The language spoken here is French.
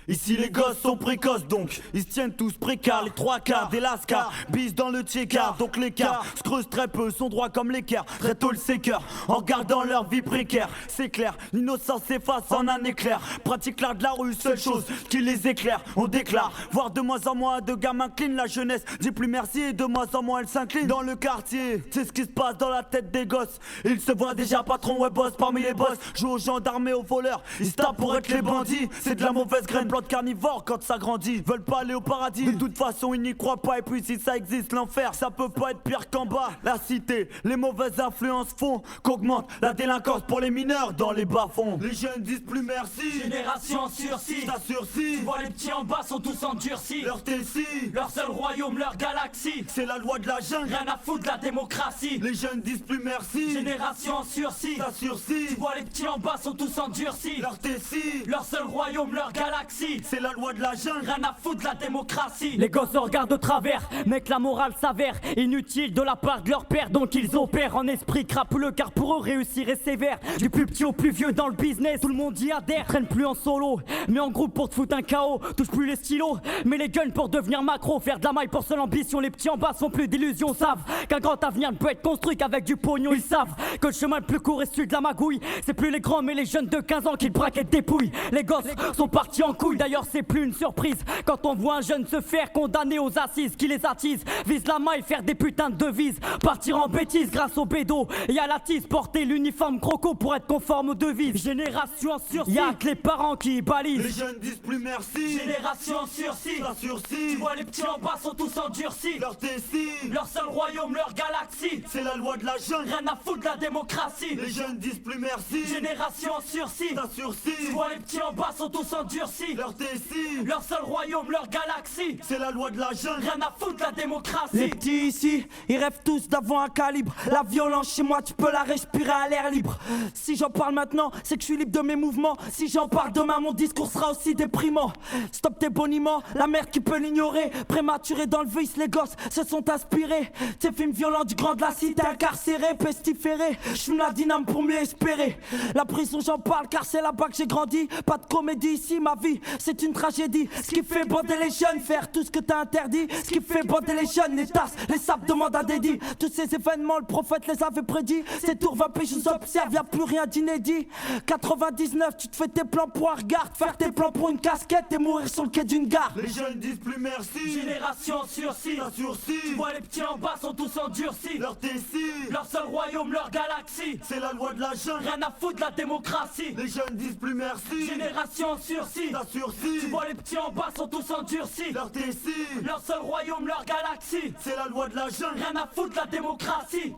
Ici les gosses sont précoces donc ils se tiennent tous précaires. Les trois quarts des lascars bisent dans le tchécard. Donc l'écart se creuse très peu, sont droits comme l'équerre. Très tôt le séqueur en gardant leur vie précaire. C'est clair, l'innocence s'efface en un éclair. Pratique l'art de la rue, seule chose qui les éclaire. On déclare, voir de moins en moins de gamins clean. La jeunesse dit plus merci et de moins en moins elle s'incline. Dans le quartier, c'est ce qui se passe dans la tête des gosses. Ils se voient déjà patron ouais boss parmi les boss. Jouent aux gendarmes et aux voleurs, ils se tapent pour être les bandits. C'est de la mauvaise graine, plante carnivore quand ça grandit. Veulent pas aller au paradis, de toute façon ils n'y croient pas. Et puis si ça existe l'enfer, ça peut pas être pire qu'en bas. La cité, les mauvaises influences font qu'augmente la délinquance pour les mineurs dans les bas-fonds. Les jeunes disent plus merci, Génération en sursis, ça sursis. tu vois les petits en bas sont tous endurcis. Leur Tessie, Leur seul royaume, leur galaxie. c'est la loi de la jungle. Rien à foutre de la démocratie. Les jeunes disent plus merci, Génération en sursis, ça sursis. tu vois les petits en bas sont tous endurcis. Leur Tessie, Leur seul royaume, leur galaxie. c'est la loi de la jungle. Rien à foutre de la démocratie. Les gosses regardent de travers, mec la morale s'avère inutile de la part de leur père, donc ils opèrent en esprit crapuleux car pour eux réussir est sévère. Du plus petit au plus vieux dans le business, tout le monde y adhère. Traîne plus en solo, mais en groupe pour te foutre un KO. Touche plus les stylos, mais les guns pour devenir macro. Faire de la maille pour seule ambition, les petits en bas sont plus d'illusions. Savent qu'un grand avenir ne peut être construit qu'avec du pognon. Ils savent que le chemin le plus court est celui de la magouille. C'est plus les grands mais les jeunes de 15 ans qui braquent et dépouillent. Les gosses sont partis en couille, d'ailleurs c'est plus une surprise quand on voit un jeune se faire condamner aux assises. Qui les attise, vise la maille, faire des putains de devises. Partir en bêtise grâce au bédo et à la tise. Porter l'uniforme croco pour être conforme aux devises. Génération en sursis, y'a que les parents qui Les balisent. jeunes disent plus merci, Génération en sursis, ça sursis. tu vois les petits en bas sont tous endurcis. Leur Tessie, Leur seul royaume, leur galaxie. c'est la loi de la jungle. Rien à foutre de la démocratie. Les jeunes disent plus merci, Génération en sursis, ça tu sursis. vois les petits en bas sont tous endurcis. Leur Tessie, Leur seul royaume, leur galaxie. c'est la loi de la jungle. Rien à foutre de la Les démocratie. petits ici, ils rêvent tous d'avoir un calibre. La violence chez moi, tu peux la respirer à l'air libre. Si j'en parle maintenant, c'est que je suis libre de mes mouvements. Si j'en parle demain, mon discours sera aussi déprimant. Stop tes boniments, la merde qui peut l'ignorer. Prématuré dans le vice, les gosses se sont inspirés. Ces films violents du grand de la cité incarcéré, pestiféré. J'fume la dyname pour mieux espérer. La prison, j'en parle car c'est là-bas que j'ai grandi. Pas de comédie ici, ma vie, c'est une tragédie. Ce qui fait bander les jeunes, faire tout ce que t'as interdit. Ce qui fait bander les jeunes, les tasses, les sables demandent à dédit. Tous ces événements, le prophète les avait prédits. Ces tours 20 je nous observe, y'a plus rien d'inédit. 99, tu te fais tes plans pour un regard. Faire tes plans pour une casquette et mourir sur le quai d'une gare. Les jeunes disent plus merci, Génération en sursis, ça sursis. tu vois les petits en bas sont tous endurcis. Leur Tessie, Leur seul royaume, leur galaxie. c'est la loi de la jungle. Rien à foutre de la démocratie. Les jeunes disent plus merci, Génération en sursis, ça sursis. tu vois les petits en bas sont tous endurcis. Leur Tessie, Leur seul royaume, leur galaxie. c'est la loi de la jungle. Rien à foutre de la démocratie.